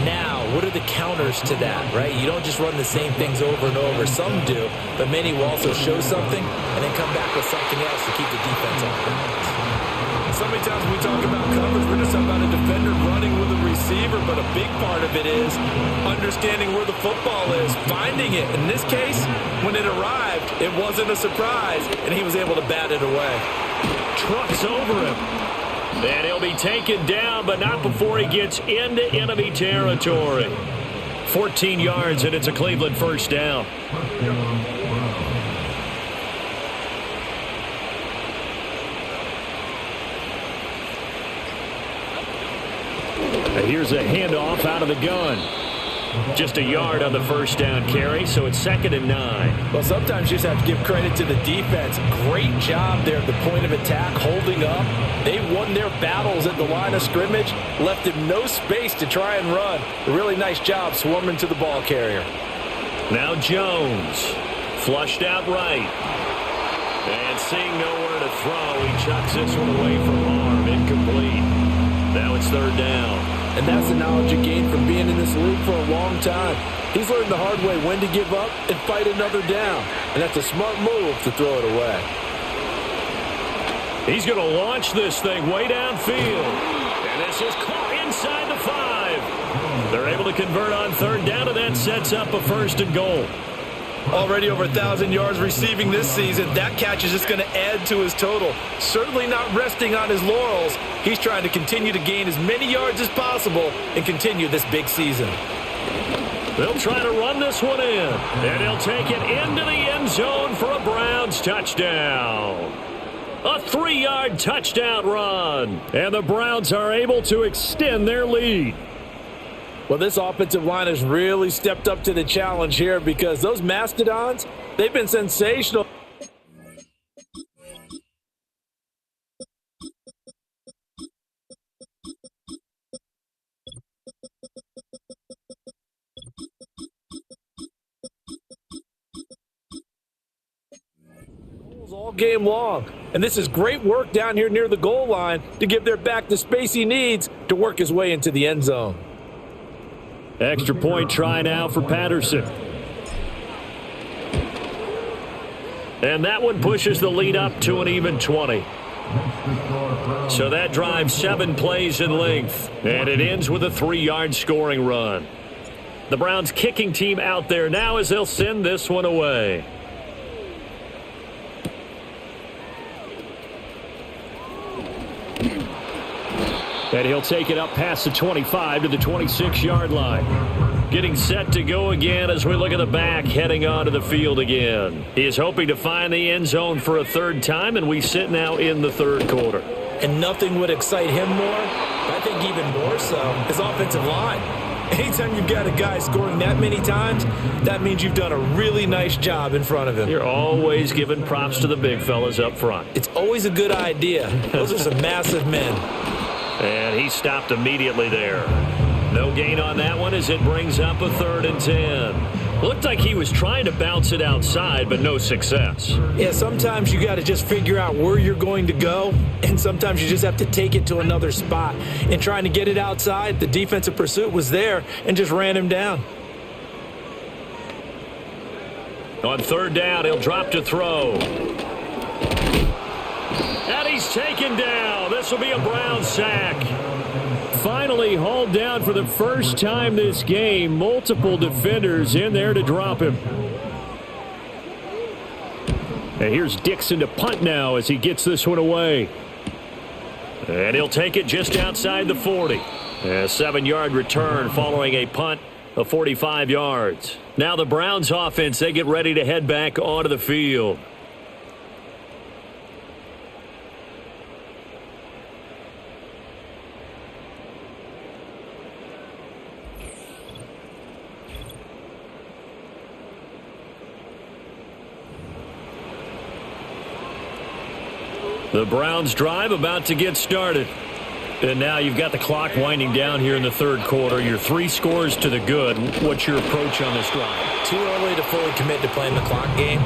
Now, what are the counters to that, right? You don't just run the same things over and over. Some do, but many will also show something and then come back with something else to keep the defense on balance. So many times when we talk about coverage, we're just talking about a defender running with a receiver, but a big part of it is understanding where the football is, finding it. In this case, when it arrived, it wasn't a surprise, and he was able to bat it away. Trucks over him. And he'll be taken down, but not before he gets into enemy territory. 14 yards, and it's a Cleveland first down. And here's a handoff out of the gun. Just a yard on the first down carry, so it's 2nd and 9. Well, sometimes you just have to give credit to the defense. Great job there at the point of attack, holding up. They won their battles at the line of scrimmage, left him no space to try and run. A really nice job swarming to the ball carrier. Now Jones, flushed out right. And seeing nowhere to throw, he chucks this one away from arm, incomplete. Now it's 3rd down. And that's the knowledge he gained from being in this league for a long time. He's learned the hard way when to give up and fight another down. And that's a smart move to throw it away. He's going to launch this thing way downfield. And this is caught inside the 5. They're able to convert on 3rd down, and that sets up a 1st and goal. Already over 1,000 yards receiving this season. That catch is just going to add to his total. Certainly not resting on his laurels. He's trying to continue to gain as many yards as possible and continue this big season. They'll try to run this one in, and he'll take it into the end zone for a Browns touchdown. A 3-yard touchdown run, and the Browns are able to extend their lead. Well, this offensive line has really stepped up to the challenge here because those Mastodons, they've been sensational. All game long. And this is great work down here near the goal line to give their back the space he needs to work his way into the end zone. Extra point try now for Patterson. And that one pushes the lead up to an even 20. So that drives 7 plays in length. And it ends with a 3-yard scoring run. The Browns kicking team out there now as they'll send this one away. And he'll take it up past the 25 to the 26-yard line. Getting set to go again as we look at the back heading onto the field again. He is hoping to find the end zone for a 3rd time, and we sit now in the 3rd quarter. And nothing would excite him more, I think even more so, his offensive line. Anytime you've got a guy scoring that many times, that means you've done a really nice job in front of him. You're always giving props to the big fellas up front. It's always a good idea. Those are some massive men. And he stopped immediately there. No gain on that one as it brings up a 3rd and 10. Looked like he was trying to bounce it outside, but no success. Yeah, sometimes you got to just figure out where you're going to go, and sometimes you just have to take it to another spot. And trying to get it outside, the defensive pursuit was there and just ran him down. On 3rd down, he'll drop to throw. And he's taken down. This will be a Browns sack. Finally hauled down for the first time this game. Multiple defenders in there to drop him. And here's Dixon to punt now as he gets this one away. And he'll take it just outside the 40. A 7-yard return following a punt of 45 yards. Now the Browns offense, they get ready to head back onto the field. The Browns drive about to get started. And now you've got the clock winding down here in the 3rd quarter. You're 3 scores to the good. What's your approach on this drive? Too early to fully commit to playing the clock game.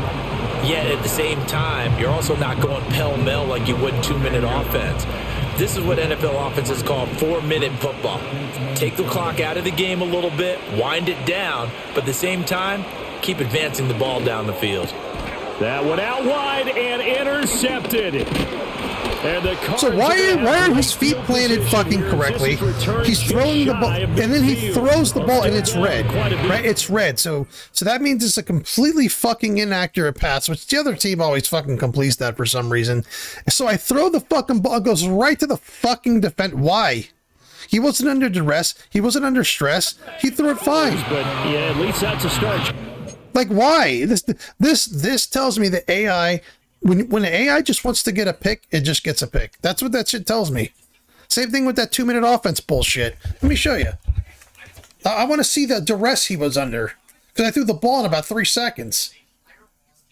Yet at the same time, you're also not going pell-mell like you would 2-minute offense. This is what NFL offenses call 4-minute football. Take the clock out of the game a little bit, wind it down, but at the same time, keep advancing the ball down the field. That one out wide and intercepted. And the So why are his feet planted fucking correctly? He's throwing the ball, and then he throws the ball, and it's red, right? It's red. So that means it's a completely fucking inaccurate pass, which the other team always fucking completes that for some reason. So I throw the fucking ball, it goes right to the fucking defense. Why? He wasn't under duress. He wasn't under stress. He threw it fine. But yeah, at least that's a start. Like, why? This tells me that AI, when the AI just wants to get a pick, it just gets a pick. That's what that shit tells me. Same thing with that 2-minute offense bullshit. Let me show you. I want to see the duress he was under, because I threw the ball in about 3 seconds.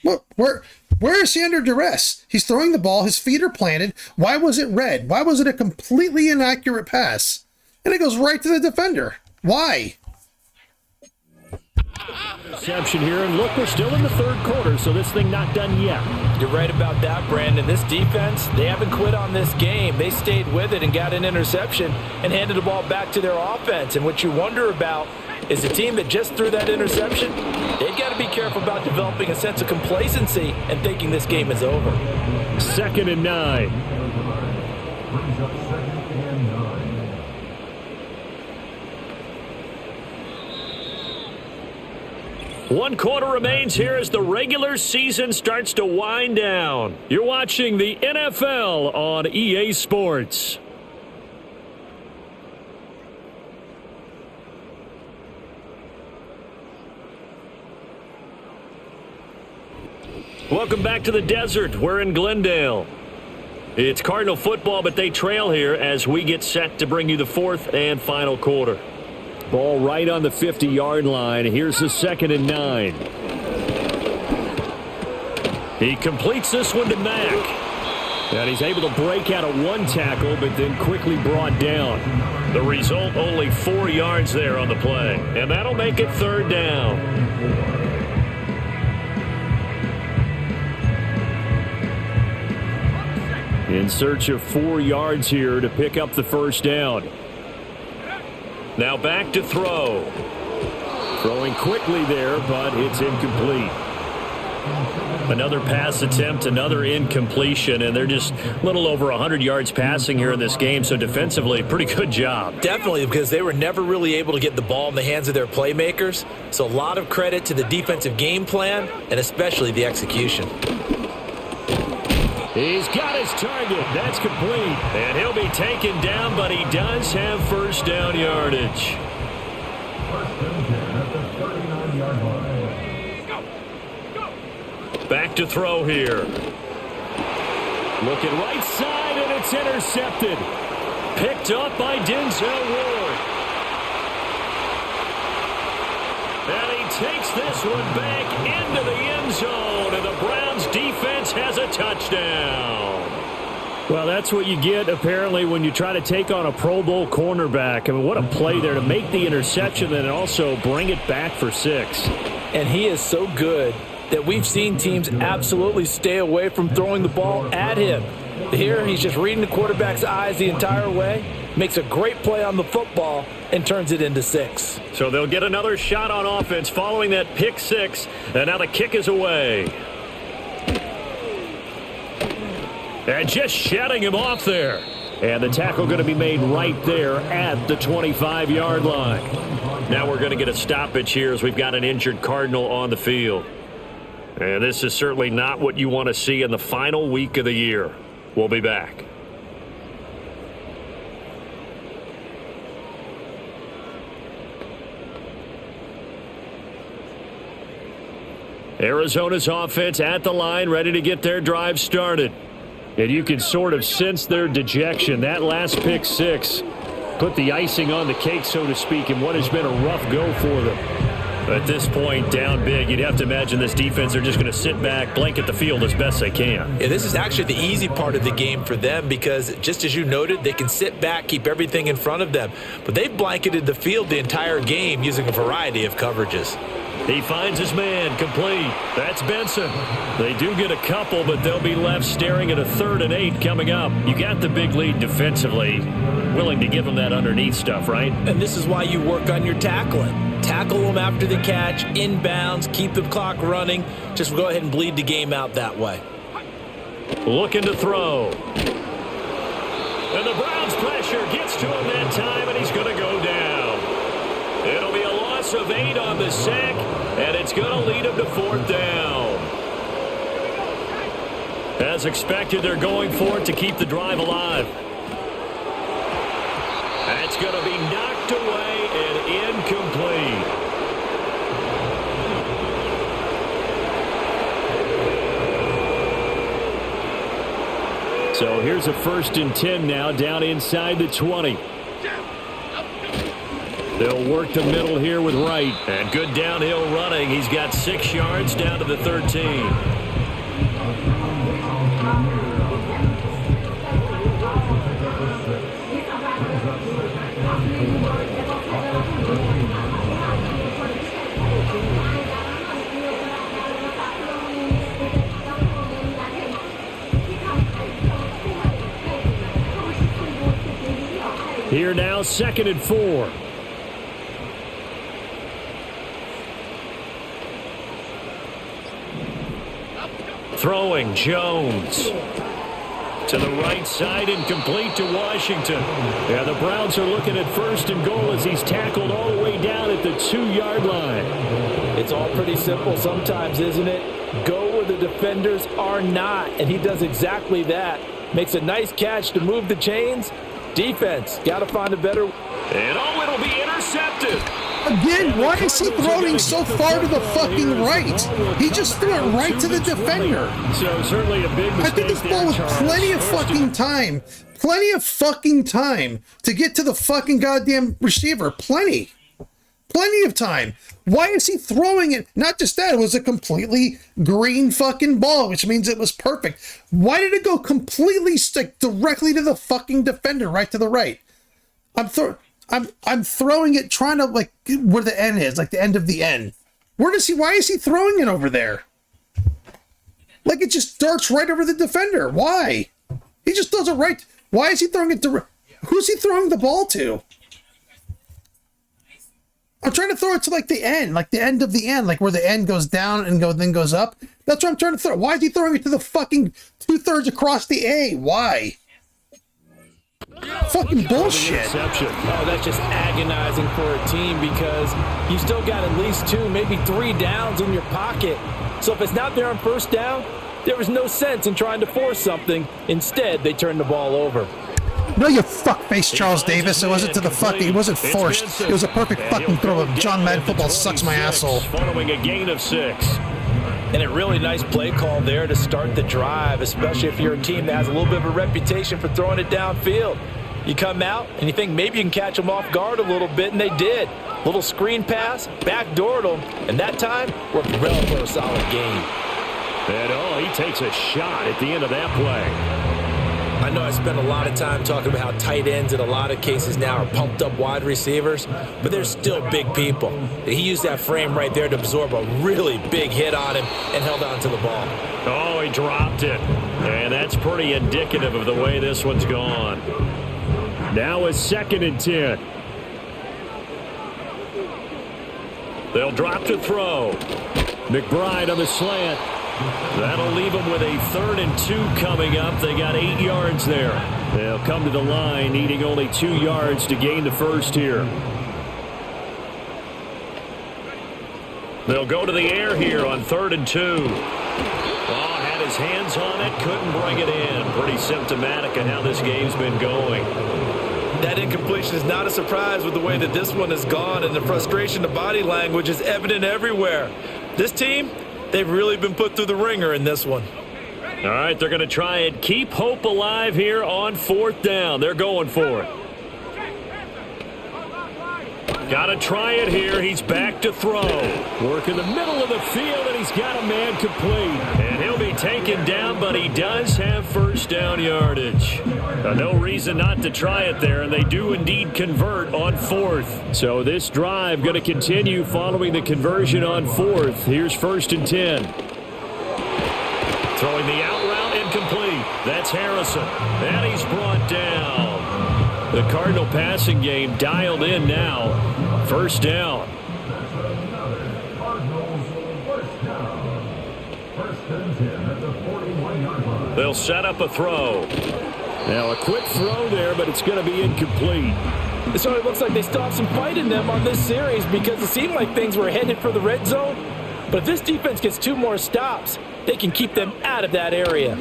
Look, where is he under duress? He's throwing the ball. His feet are planted. Why was it red? Why was it a completely inaccurate pass? And it goes right to the defender. Why? Reception here, and look, we're still in the third quarter, so this thing not done yet. You're right about that, Brandon. This defense, they haven't quit on this game. They stayed with it and got an interception and handed the ball back to their offense. And what you wonder about is the team that just threw that interception, they've got to be careful about developing a sense of complacency and thinking this game is over. 2nd and 9. One quarter remains here as the regular season starts to wind down. You're watching the NFL on EA Sports. Welcome back to the desert. We're in Glendale. It's Cardinal football, but they trail here as we get set to bring you the 4th and final quarter. Ball right on the 50-yard line. Here's the 2nd and 9. He completes this one to Mack. And he's able to break out of one tackle, but then quickly brought down. The result, only 4 yards there on the play. And that'll make it 3rd down. In search of 4 yards here to pick up the 1st down. Now back to throw. Throwing quickly there, but it's incomplete. Another pass attempt, another incompletion, and they're just a little over 100 yards passing here in this game, so defensively, pretty good job. Definitely, because they were never really able to get the ball in the hands of their playmakers, so a lot of credit to the defensive game plan, and especially the execution. He's got his target. That's complete. And he'll be taken down, but he does have 1st down yardage. Back to throw here. Looking right side, and it's intercepted. Picked up by Denzel Ward. And he takes this one back into the end zone, and the Browns defense has a touchdown. Well, that's what you get, apparently, when you try to take on a Pro Bowl cornerback. I mean, what a play there to make the interception and also bring it back for 6. And he is so good that we've seen teams absolutely stay away from throwing the ball at him. Here, he's just reading the quarterback's eyes the entire way, makes a great play on the football, and turns it into 6. So they'll get another shot on offense following that pick 6, and now the kick is away. And just shutting him off there. And the tackle going to be made right there at the 25-yard line. Now we're going to get a stoppage here as we've got an injured Cardinal on the field. And this is certainly not what you want to see in the final week of the year. We'll be back. Arizona's offense at the line, ready to get their drive started. And you can sort of sense their dejection. That last pick 6 put the icing on the cake, so to speak, in what has been a rough go for them. At this point, down big, you'd have to imagine this defense are just going to sit back, blanket the field as best they can. Yeah, this is actually the easy part of the game for them because, just as you noted, they can sit back, keep everything in front of them. But they've blanketed the field the entire game using a variety of coverages. He finds his man, complete. That's Benson. They do get a couple, but they'll be left staring at a 3rd and 8 coming up. You got the big lead defensively, willing to give them that underneath stuff, right? And this is why you work on your tackling. Tackle them after the catch, inbounds, keep the clock running. Just go ahead and bleed the game out that way. Looking to throw. And the Browns pressure gets to him that time, and he's going to go down. It'll be a loss of 8 on the sack, and it's going to lead him to 4th down. As expected, they're going for it to keep the drive alive. That's going to be knocked away and incomplete. So here's a 1st and 10 now, down inside the 20. They'll work the middle here with Wright. And good downhill running. He's got 6 yards down to the 13. Here now, 2nd and 4. Throwing, Jones. To the right side, incomplete to Washington. Yeah, the Browns are looking at 1st and goal as he's tackled all the way down at the 2-yard line. It's all pretty simple sometimes, isn't it? Go where the defenders are not, and he does exactly that. Makes a nice catch to move the chains. Defense, got to find a better. And it'll be intercepted. Again, why is he throwing so far to the fucking right? He just threw it right to the defender. So certainly a big mistake. I think this ball was plenty of fucking time. Plenty of fucking time to get to the fucking goddamn receiver. Plenty. Plenty of time. Why is he throwing it? Not just that, it was a completely green fucking ball, which means it was perfect. Why did it go completely stick directly to the fucking defender, right to the right? I'm throwing it, trying to, like, where the end is, like the end of the end. Why is he throwing it over there? Like, it just darts right over the defender. Why? He just does it right. Why is he throwing it to, who's he throwing the ball to? I'm trying to throw it to, like, the end of the end, like where the end goes down and then goes up. That's what I'm trying to throw. Why is he throwing it to the fucking 2/3 across the A? Why? Fucking bullshit. Oh, that's just agonizing for a team because you still got at least 2, maybe 3 downs in your pocket. So if it's not there on 1st down, there was no sense in trying to force something. Instead, they turned the ball over. No, you fuckface Charles Davis. It wasn't it wasn't forced. It was a perfect fucking throw. John Madden football sucks my asshole. Following a gain of 6. And a really nice play call there to start the drive, especially if you're a team that has a little bit of a reputation for throwing it downfield. You come out and you think maybe you can catch them off guard a little bit, and they did. Little screen pass, backdoored them, and that time worked well for a solid gain. And he takes a shot at the end of that play. I know I spent a lot of time talking about how tight ends in a lot of cases now are pumped up wide receivers, but they're still big people. He used that frame right there to absorb a really big hit on him and held on to the ball. Oh, he dropped it. And that's pretty indicative of the way this one's gone. Now a 2nd and 10. They'll drop to throw. McBride on the slant. That'll leave them with a 3rd and 2 coming up. They got 8 yards there. They'll come to the line needing only 2 yards to gain the 1st here. They'll go to the air here on 3rd and 2. Had his hands on it, couldn't bring it in. Pretty symptomatic of how this game's been going. That incompletion is not a surprise with the way that this one has gone, and the frustration, the body language is evident everywhere. This team, they've really been put through the ringer in this one. All right, they're going to try and keep hope alive here on 4th down. They're going for it. Got to try it here. He's back to throw. Work in the middle of the field, and he's got a man complete. And he'll be taken down, but he does have 1st down yardage. No reason not to try it there, and they do indeed convert on 4th. So this drive going to continue following the conversion on 4th. Here's 1st and 10. Throwing the out route, incomplete. That's Harrison. And he's brought down. The Cardinal passing game dialed in now. 1st down. They'll set up a throw. Now a quick throw there, but It's going to be incomplete. So it looks like they still have some fight in them on this series because it seemed like things were headed for the red zone. But if this defense gets 2 more stops, they can keep them out of that area.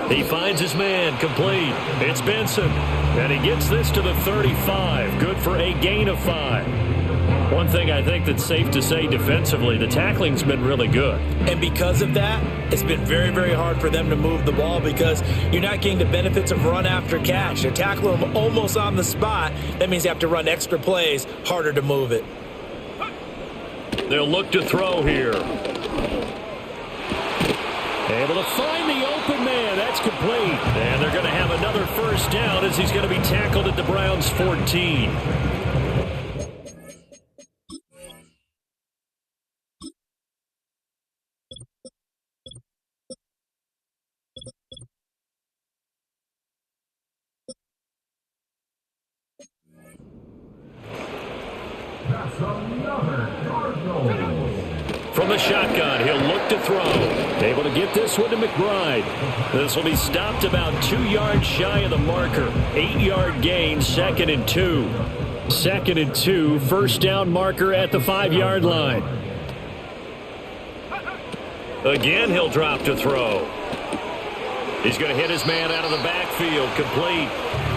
He finds his man, complete. It's Benson, and he gets this to the 35. Good for a gain of 5. One thing I think that's safe to say defensively, the tackling's been really good. And because of that, it's been very, very hard for them to move the ball because you're not getting the benefits of run after catch. They're tackling them almost on the spot. That means you have to run extra plays, harder to move it. They'll look to throw here. Able to find the open man. That's complete. And they're going to have another first down as he's going to be tackled at the Browns' 14. From the shotgun, he'll look to throw. Able to get this one to McBride. This will be stopped about 2 yards shy of the marker. 8-yard gain, 2nd and 2. 2nd and 2, first down marker at the 5-yard line. Again, he'll drop to throw. He's going to hit his man out of the backfield, complete.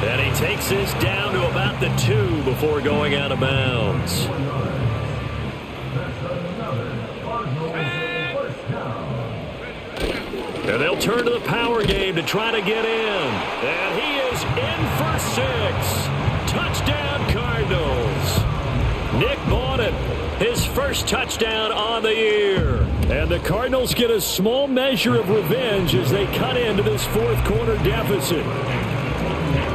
And he takes this down to about the 2 before going out of bounds. And they'll turn to the power game to try to get in. And he is in for 6. Touchdown, Cardinals. Nick Bawden, his first touchdown on the year. And the Cardinals get a small measure of revenge as they cut into this 4th quarter deficit.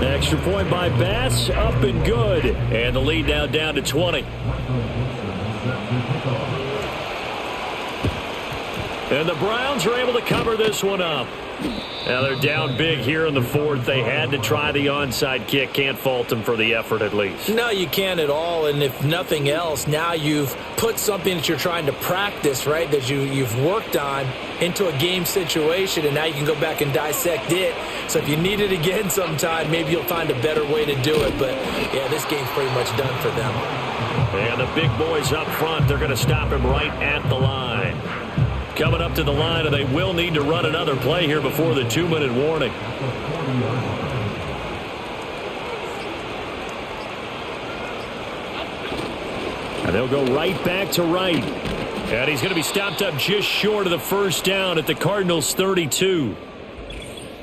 Extra point by Bass, up and good. And the lead now down to 20. And the Browns are able to cover this one up. Now they're down big here in the 4th. They had to try the onside kick. Can't fault them for the effort at least. No, you can't at all. And if nothing else, now you've put something that you're trying to practice, right, that you've worked on into a game situation, and now you can go back and dissect it. So if you need it again sometime, maybe you'll find a better way to do it. But, yeah, this game's pretty much done for them. And the big boys up front, they're going to stop him right at the line. Coming up to the line, and they will need to run another play here before the 2-minute warning. And they'll go right back to right. And he's going to be stopped up just short of the first down at the Cardinals' 32.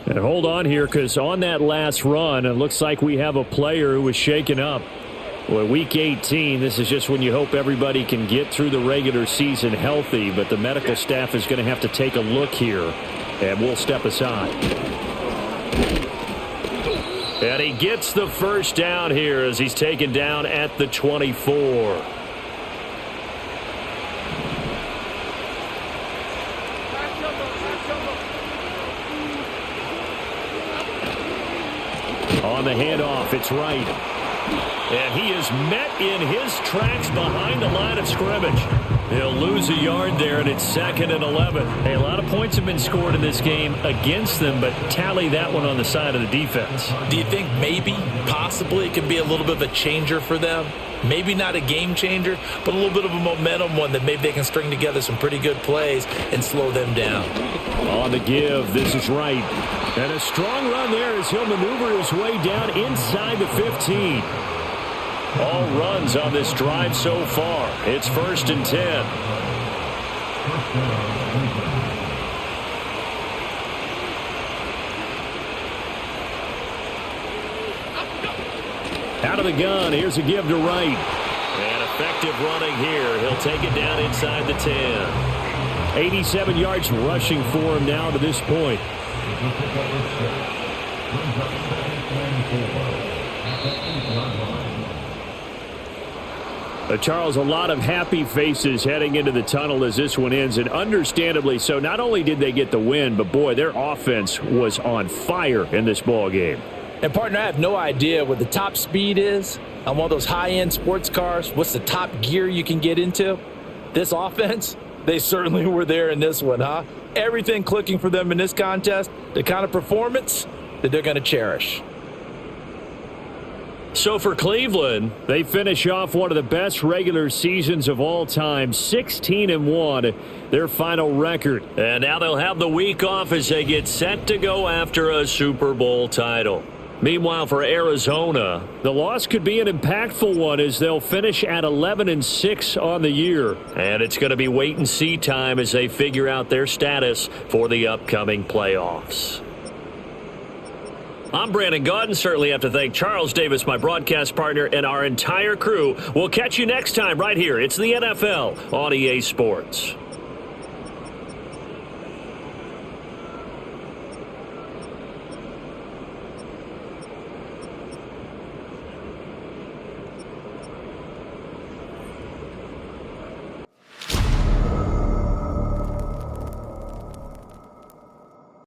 And hold on here, because on that last run, it looks like we have a player who was shaken up. Well, week 18, this is just when you hope everybody can get through the regular season healthy, but the medical staff is going to have to take a look here, and we'll step aside. And he gets the first down here as he's taken down at the 24. On the handoff, it's right. And he is met in his tracks behind the line of scrimmage. He'll lose a yard there, and it's 2nd and 11. Hey, a lot of points have been scored in this game against them, but tally that one on the side of the defense. Do you think maybe, possibly, it could be a little bit of a changer for them? Maybe not a game changer, but a little bit of a momentum one that maybe they can string together some pretty good plays and slow them down. On the give, this is right. And a strong run there as he'll maneuver his way down inside the 15. All runs on this drive so far. It's 1st and 10. Out of the gun, here's a give to right. And effective running here. He'll take it down inside the 10. 87 yards rushing for him now to this point. Charles, a lot of happy faces heading into the tunnel as this one ends, and understandably so. Not only did they get the win, but, boy, their offense was on fire in this ball game. And, partner, I have no idea what the top speed is on one of those high-end sports cars. What's the top gear you can get into? This offense, they certainly were there in this one, huh? Everything clicking for them in this contest, the kind of performance, that they're going to cherish. So for Cleveland, they finish off one of the best regular seasons of all time, 16-1, their final record. And now they'll have the week off as they get set to go after a Super Bowl title. Meanwhile, for Arizona, the loss could be an impactful one as they'll finish at 11-6 on the year. And it's going to be wait-and-see time as they figure out their status for the upcoming playoffs. I'm Brandon Gaudin. Certainly have to thank Charles Davis, my broadcast partner, and our entire crew. We'll catch you next time right here. It's the NFL on EA Sports.